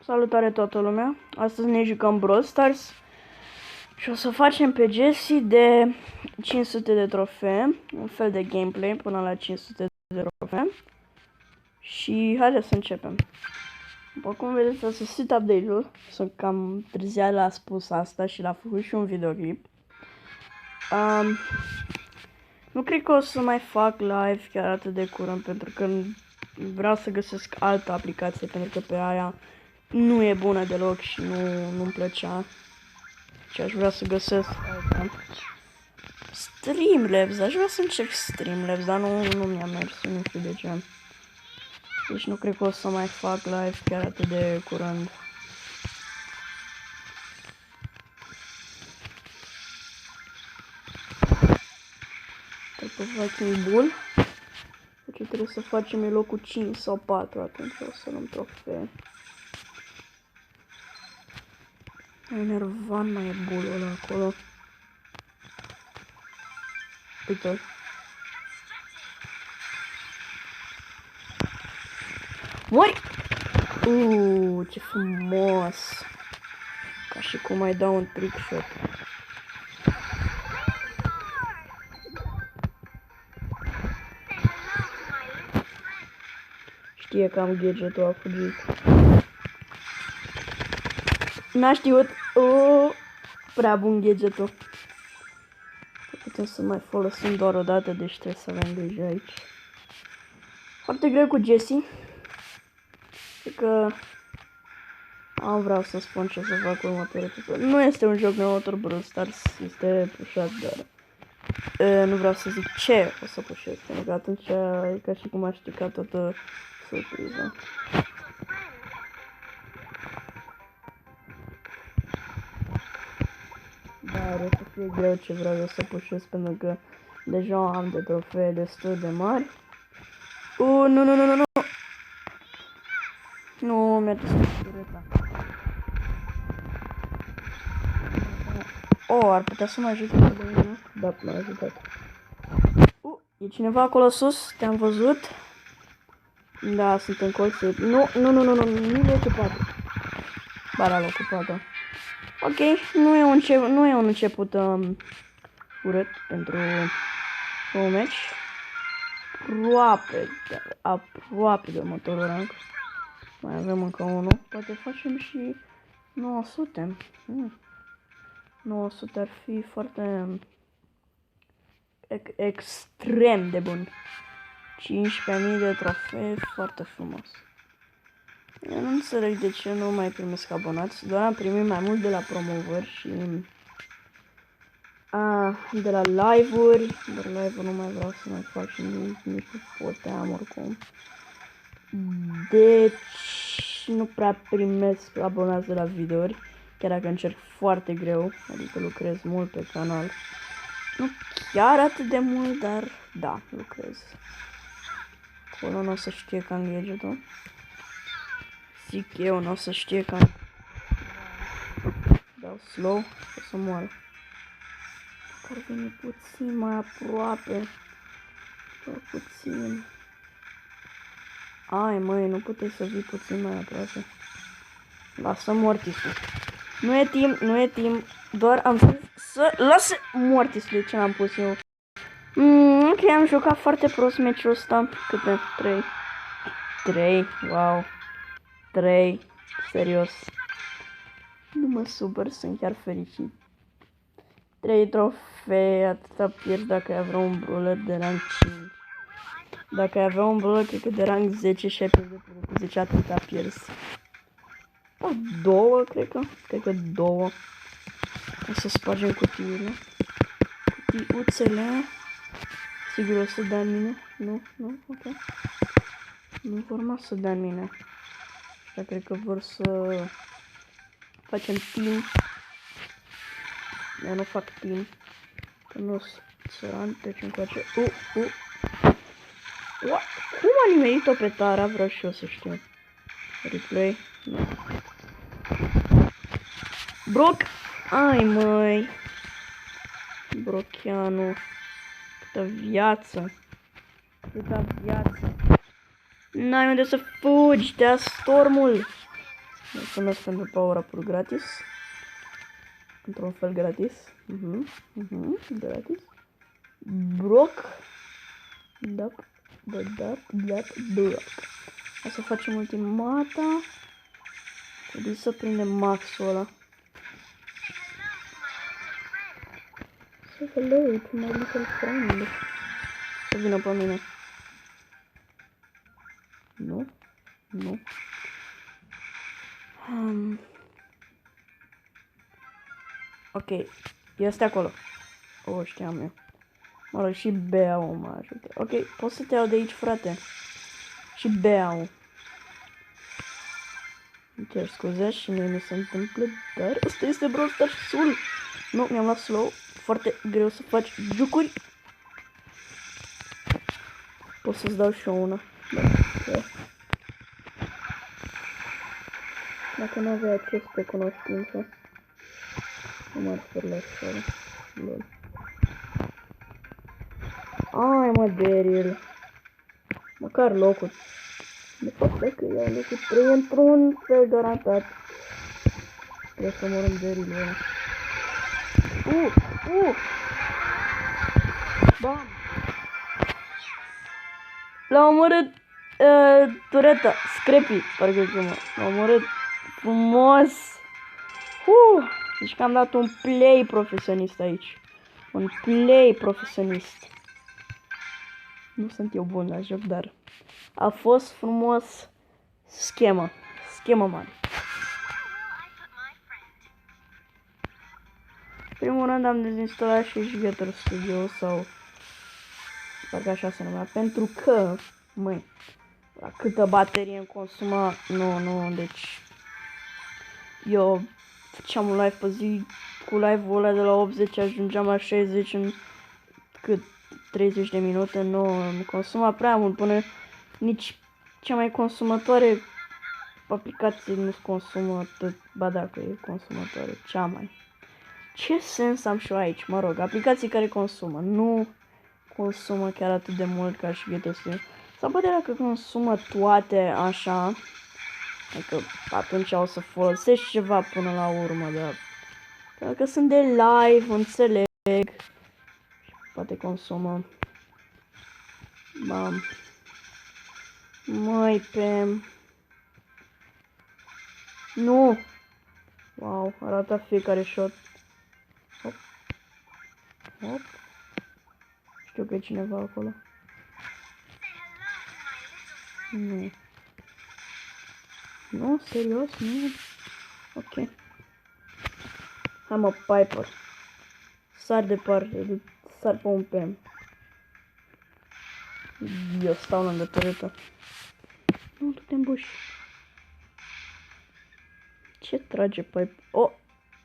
Salutare toată lumea! Astăzi ne jucăm Brawl Stars și o să facem pe Jessie de 500 de trofee, un fel de gameplay până la 500 de trofee. Și haideți să începem. După cum vedeți, a sosit update-ul, sunt cam întârziat la spus asta și l-a făcut și un videoclip. Nu cred că o să mai fac live chiar atât de curând, pentru că vreau să găsesc altă aplicație, pentru că pe aia nu e bună deloc și nu-mi plăcea. Și aș vrea să găsesc alta. Streamlabs, aș vrea să încep Streamlabs, dar nu mi-a mers, nu știu de ce. Deci nu cred că o să mai fac live chiar atât de curând. Pe Viking Bull. Deci trebuie să facem locul 5 sau 4, atunci o să luăm trofee. Enervan, mai e bulul ăla acolo. Uite-l. Mori! Ce frumos! Ca și cum ai dau un trick shot. Știe că am gadget-ul, a fugit. N-a știut. Prea bun gadget-ul. Putem să mai folosim doar o dată, deci trebuie să avem grijă aici. Foarte greu cu Jessie. Cred că vreau să spun ce să fac următorul episod. Nu este un joc neotor Brawl Stars, este pușat, dar nu vreau să zic ce o să pușesc, pentru că atunci e ca și cum aș strica toată surpriza. Dar o să fie greu ce vreau eu să pușesc, pentru că deja am de trofee destul de mari. Nu! Nu, mi-a distrus șureta. Ar putea să mă ajute pe mine? Da, m-a ajutat. E cineva acolo sus? Te-am văzut? Da, sunt încolțit. Nu, nu e ocupat. Ba, l-am ocupat. Ok, nu e un început urât pentru un match. Aproape de următorul rank. Mai avem încă unul. Poate facem și 900. 900 ar fi foarte extrem de bun. 15.000 de trofee, foarte frumos. Eu nu înțeleg de ce nu mai primesc abonați, doar am primit mai mult de la promovări și de la live-uri, dar live-uri nu mai vreau să mai fac și nici nu puteam oricum. Deci nu prea primesc abonați de la videouri, chiar dacă încerc foarte greu, adică lucrez mult pe canal. Nu chiar atât de mult, dar da, lucrez. Acolo nu o să știe că am gadget-ul. Zic eu, nu o să știe că am... Dau slow, o să moară. Ar veni puțin mai aproape. Doar puțin. Ai, măi, nu puteai să vii puțin mai aproape. Lasă Mortisul. Nu e timp. Doar am zis să... Lasă Mortisul, de ce l-am pus eu. Ok, am jucat foarte prost meciul ăsta. Câte? 3. 3, wow. 3, serios. Nu mă supăr, sunt chiar fericit. 3 trofee, atâta pierd dacă ai avea un brawler de rank 5. Dacă ai avea un brawler, cred că de rank 10 și ai pierdut cu 10, atâta pierzi. 2, cred că 2. O să spargem cutiile. Cutiuțele. Sigur o să dea în mine? Nu, ok. Nu vor mă să dea în mine. Așa cred că vor să facem team. Eu nu fac team. Că nu sunt țăran, deci încoace. Cum a nimerit-o pe Tara? Vreau și eu să știu. Replay. Nu. Brock! Ai, măi! Brocheanu. Câtă viață. N-ai unde să fugi, te-a stormul. Mulțumesc pentru power-up-uri gratis. Într-un fel gratis. Gratis. Brock. Brock. O să facem ultimata. Trebuie să prindem maxul ăla. Say hello to my little friend. Să vină pe mine. Nu. Ok, este acolo. O, știam eu. Mă rog, și Beau mă ajută. Ok, poți să te iau de aici, frate. Și Beau. Îmi cer scuze și mie mi se întâmplă, dar ăsta este Brawl Stars-ul. Nu, mi-am luat slow. Foarte greu să faci jucuri. Pot să-ți dau și eu una. Dacă nu avea acces pe cunoștință. Nu m-ar fi la școală. Lol. Ai mă, Daryl. Măcar locul. De fapt, dacă iau locul 3 într-un fel garantat. Trebuie să mor în Daryl ăla. Bam! L-a omorât tureta, Scrappy, parcă chemă. L-a omorât frumos. Deci că am dat un play profesionist aici. Un play profesionist. Nu sunt eu bun la joc, dar a fost frumos. Schemă mare. Primul rând am dezinstalat și Gator Studio sau parcă așa se numea, pentru că, măi, la câtă baterie îmi consuma, nu, deci eu făceam un live pe zi, cu live-ul ăla de la 80 ajungeam la 60 în cât 30 de minute, nu îmi consuma prea mult, până nici cea mai consumatoare aplicație nu-ți consumă atât, ba dacă e consumatoare, cea mai. Ce sens am și eu aici, mă rog, aplicații care consumă, nu consumă chiar atât de mult ca și GTS. Sau poate dacă consumă toate așa, adică atunci o să folosești ceva până la urmă, dar dacă sunt de live, înțeleg, poate consumă. Bam. Măi, Pam. Nu! Wow, arată fiecare shot. Hop. Hop. Știu că e cineva acolo. Nu. Nu, serios, nu. Ok. Hai mă, Piper. Sar departe, sar pe un Pam. Eu stau lângă turetă. Nu, du-te în buș. Ce trage Piper? Oh!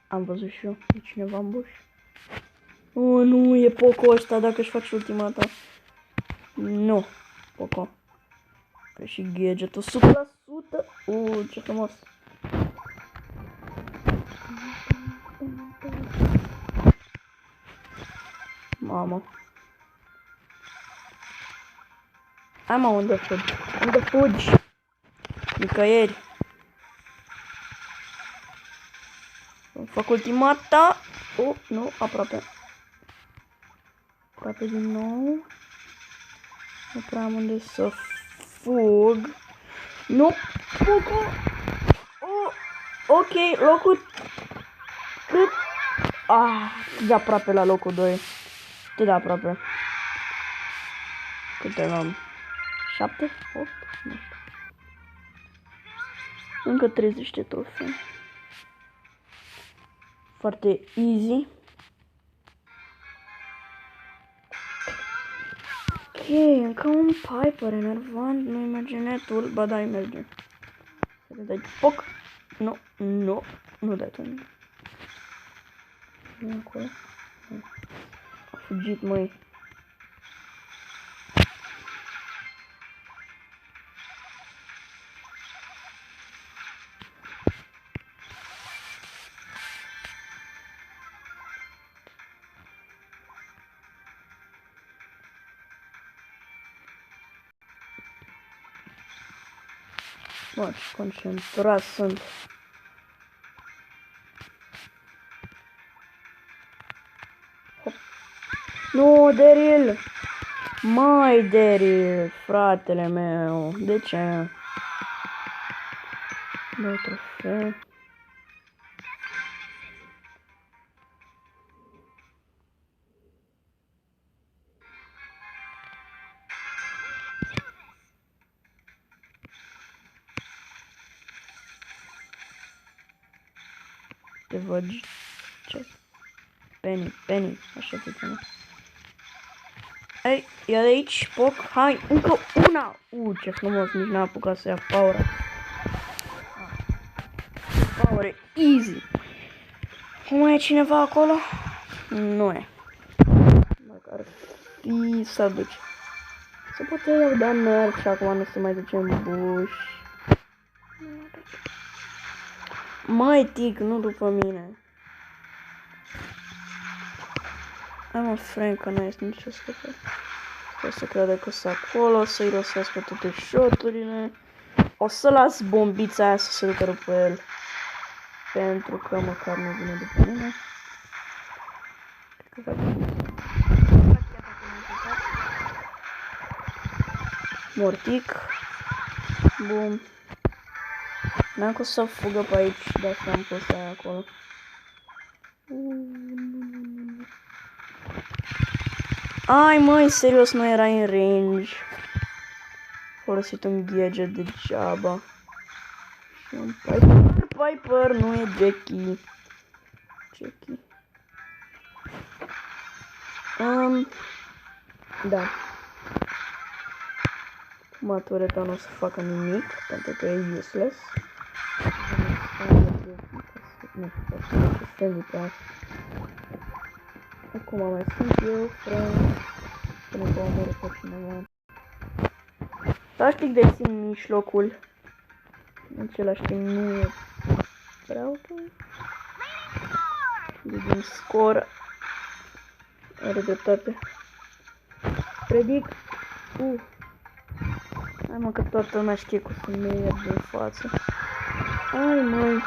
Am văzut și eu. E cineva în buș. Oh, nu, e Poco ăsta dacă își face ultimata. Nu, Poco. Are și gadget-ul 100%. Ce frumos. Mamă. Hai mă, unde fugi? Unde fugi? Nicăieri. Fac ultimata. Nu, aproape. Aproape din nou. Nu prea am unde să fug. Nu. Poco. Ok, locul. Cât? De aproape la locul 2. Cât de aproape. Câte l-am? 7? 8? Nu știu. Încă 30 de trofei. Foarte easy. Ok, încă un Piper enervant, nu-i merge netul, ba da, merge. Să le dai foc. Nu dai tu nimic. Nu acolo. A fugit, măi. Mă, ce concentrat sunt. Nu, Daryl! Mai Daryl, fratele meu, de ce? Dă trofeu. Te văd. Ce? Penny, așa te cheamă. Ei, ia de aici, poc, hai, încă una! Ce frumos, nici n-a apucat să ia Paura. Paura e easy. Mai e cineva acolo? Nu e. Dacă ar fi să duci. Se poate iau de nerf și acum nu se mai duce în buș. Mai tic, nu după mine. Hai mă, Frank, că nu este nicio scăpare. O să crede că sunt acolo, o să irosească toate shoturile. O să las bombița aia să se ducă după el. Pentru că măcar nu vine după mine. Mortic. Bun. N-am cum să fugă pe aici, dar s-am pus aia acolo. Ai măi, serios, nu era în range. Folosit un gadget degeaba. Și un Piper, nu e Jackie. Da. Matureta nu o să facă nimic, pentru că e useless. Nu știu, acum mai sunt eu, Frank, pentru că omoră pe cineva. Practic dețin mijlocul. În același timp nu e prea ok. Din scor. Are dreptate. Predic. Hai mă că toată lumea știe cu femeia din față. Ai măi.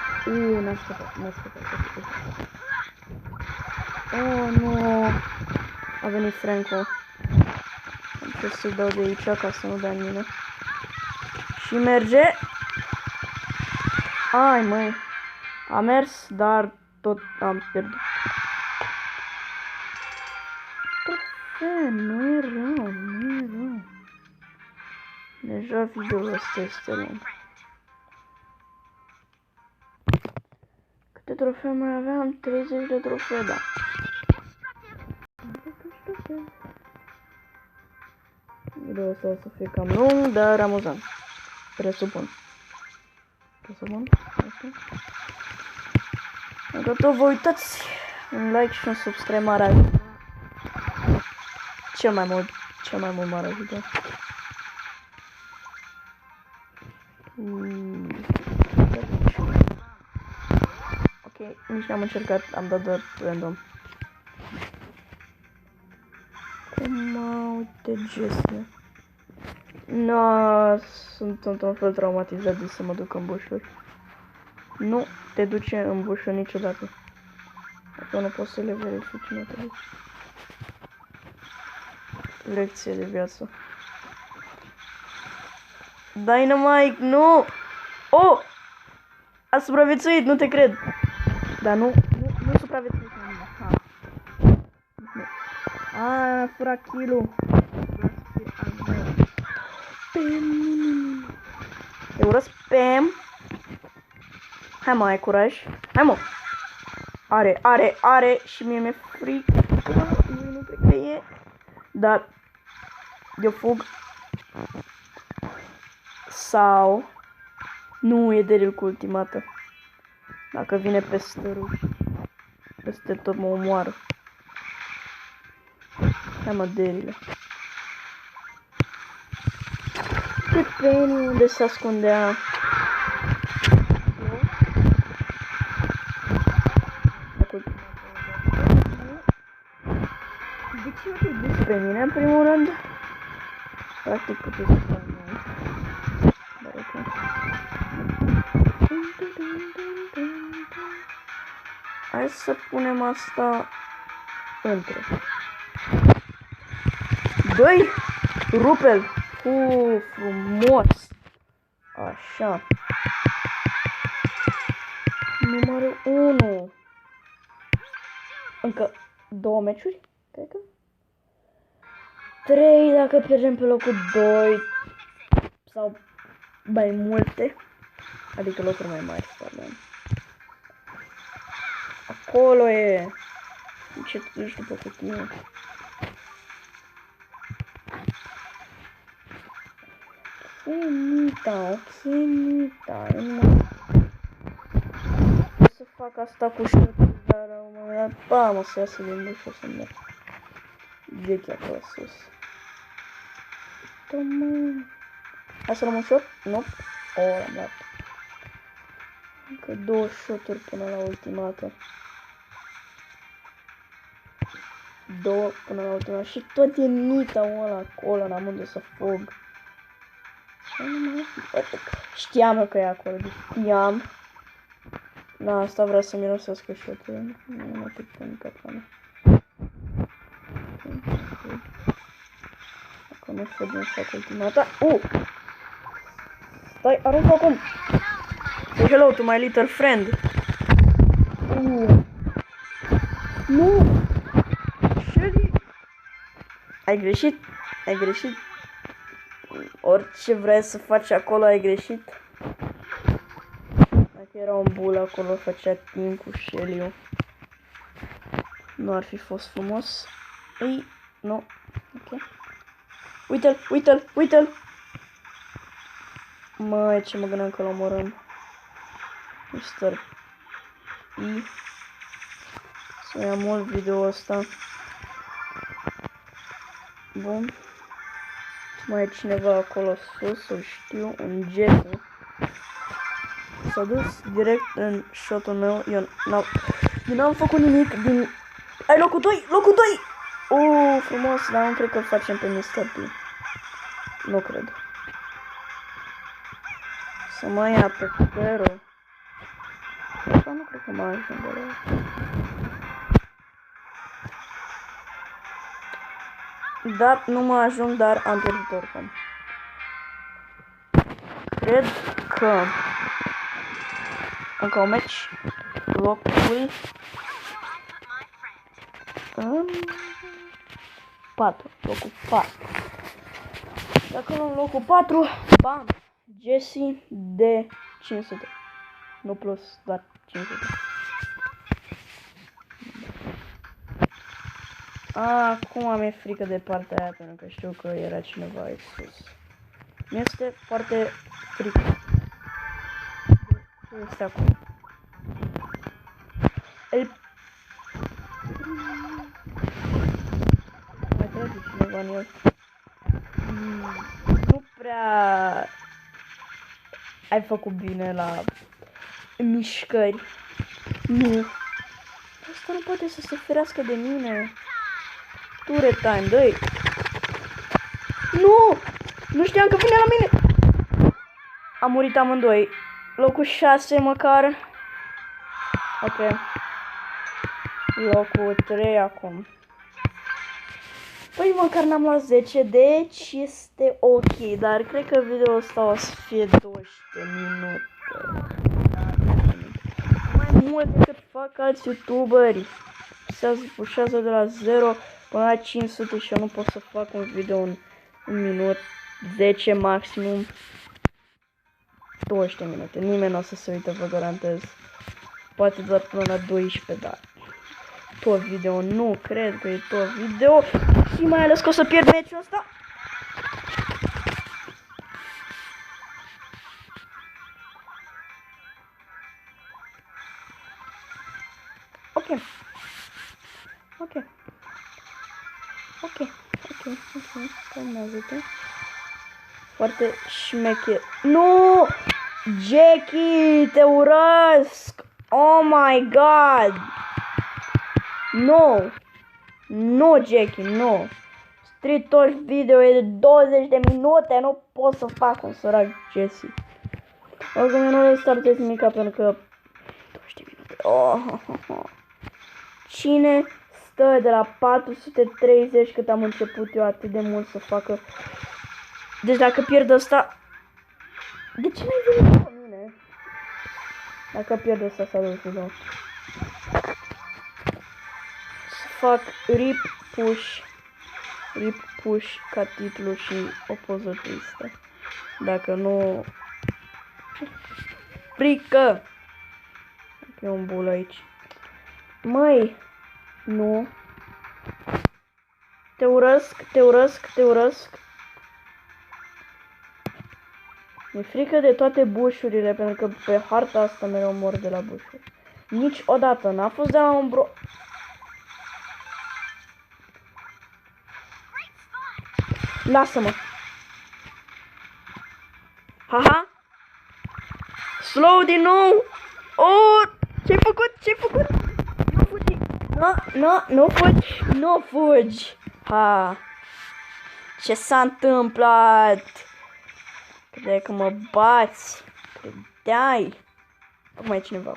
N-a scăpat. Oh, nu. A venit Franco. Am trebuie să-i dau de aici ca să nu dea mine. Și merge. Ai măi. A mers, dar tot am pierdut. Nu e rău. Deja videoul ăsta este lung. Câte trofee mai aveam? 30 de trofee, da. Videoul ăsta o să fie cam lung, dar amuzant. Presupun. Dacă tot vă uitați, un like și un subscribe mare ajută. Cel mai mult mare ajută. Ok, nici n-am încercat, am dat doar random. Uite gestia. No, sunt într-un fel traumatizat de să mă duc în bușuri. Nu te duce în bușuri niciodată. Dacă nu poți să le verifici, nu te duci. Lecție de viață. Dynamite, nu! Oh! A supraviețuit, nu te cred. Dar nu supraviețuit. A furat kill-ul. Eu urăsc spam. Hai mă, ai curaj. Hai mă. Are și mie mi-e frică. Nu cred că e. Dar eu fug. Sau nu e Daryl cu ultimată. Dacă vine peste ruși, peste tot mă omoară. Hai mă, Daryl. Pe Penny, unde se ascundea? De ce nu te duci pe mine, în primul rând? Practic puteți să fac noi. Dar ok. Hai să punem asta între. Dă-i! Rupe-l! Frumos! Așa. Numărul 1. Încă 2 meciuri, cred că. 3 dacă pierdem pe locul 2. Sau mai multe. Adică locuri mai mari, pardon. Acolo e. Ce tu duci după cutie? Ok, Nita. O să fac asta cu șutul, dar la un moment dat, bam, o să iasă din duș și o să merg. Vechi acolo sus. Hai să luăm un shot? Nu. L-am dat. Încă 2 shoturi până la ultimată. 2 până la ultimată. Și tot e Nita-ul ăla acolo, n-am unde să fug. Știam că e acolo, știam. Da, asta vrea să mirosească shot-ul. Nu mă pic pe capana. Dacă nu fugim, fac ultimata. Stai, aruncă acum. Say hello to my little friend. Nu! Shelly! Ai greșit? Ai greșit? Orice vrei să faci acolo, ai greșit. Dacă era un bul acolo, făcea timp cu Shelly-ul. Nu ar fi fost frumos. Ei, nu. Ok. Uite-l, uite-l, uite-l! Măi, ce mă gândeam că l-omorâm. Mr. E. Să ia mult video ăsta. Bun. Mai e cineva acolo sus, îl știu, un Jesse. S-a dus direct în shot-ul meu. Eu n-am făcut nimic din... Ai locul 2! Locul 2! Frumos, dar nu cred că îl facem pe Mr. P. Nu cred. Să mă ia pe Pero. Asta nu cred că mă ajung ăla. Da, nu mă ajung, dar am pierdut oricum. Cred că încă un meci. Locul 4. Locul 4. Dacă luăm locul 4, bam! Jesse de 500. Nu plus, doar 500. Acum mi-e frică de partea aia, pentru că știu că era cineva aici sus. Mi-este foarte frică. Ce este acum? Mai trebuie cineva în el. Nu prea ai făcut bine la mișcări. Nu. Asta nu poate să se ferească de mine. Ture time, dă-i. Nu! Nu știam că vine la mine. Am murit amândoi. Locul 6 măcar. Ok. Locul 3 acum. Păi măcar n-am luat 10, deci este ok. Dar cred că video ăsta o să fie 12 minute. Mai mult decât fac alți youtuberi. Se pușează de la 0 până la 500 și eu nu pot să fac un video în 1 minut, 10 maximum. 12 minute. Nimeni nu o să se uită, vă garantez. Poate doar până la 12, dar tot video, nu cred că e tot video. Și mai ales că o să pierd meciul ăsta. Ok. Calmează-te. Foarte șmecher. Nu! Jackie, te urăsc! Oh my god! No! Nu, Jackie, nu! Street Talk video e de 20 de minute, nu pot să fac un sărac Jesse. Oricum eu nu le startez nimica pentru că 20 de minute. Cine 100 de la 430 cât am început eu atât de mult să facă. Deci dacă pierd ăsta... De ce n-ai venit la mine? Dacă pierd ăsta s-a dus din nou. Să fac rip push ca titlu și o poză tristă. Dacă nu... Frică! E un bul aici. Măi! Nu. Te urăsc, te urăsc, te urăsc. Mi-e frică de toate bușurile, pentru că pe harta asta mereu mor de la bușuri. Niciodată n-a fost de la un bro... Lasă-mă! Haha! Slow din nou! Oh! Ce-ai făcut? Ce-ai făcut? Nu fugi! Nu fugi! Nu fugi! Ha! Ce s-a întâmplat? Credeai că mă bați? Credeai? Acum e cineva.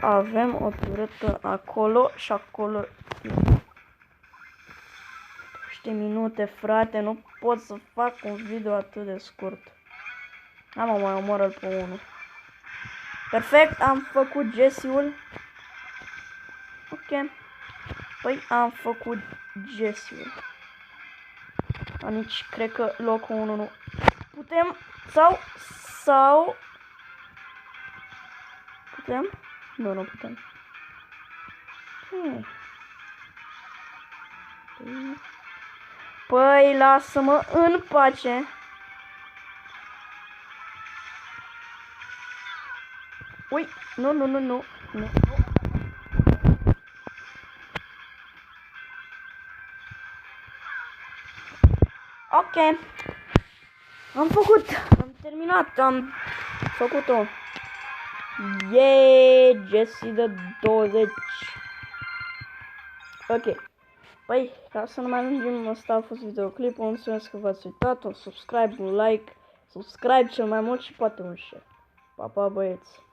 Avem o turretă acolo și acolo. 10 minute, frate, nu pot să fac un video atât de scurt. Am mai omoră pe unul. Perfect, am făcut Jesse-ul. Ok. Păi am făcut Jesse-ul. Nici cred că locul 1 nu. Putem sau putem? Nu putem. Păi lasă-mă în pace. Ui, nu. Ok. Am terminat, am făcut-o. Yeah, Jesse de 20. Ok. Păi, ca să nu mai ajungem, ăsta a fost videoclipul. Mulțumesc că v-ați uitat. Un subscribe, un like, subscribe cel mai mult și poate un share. Pa, pa, băieți!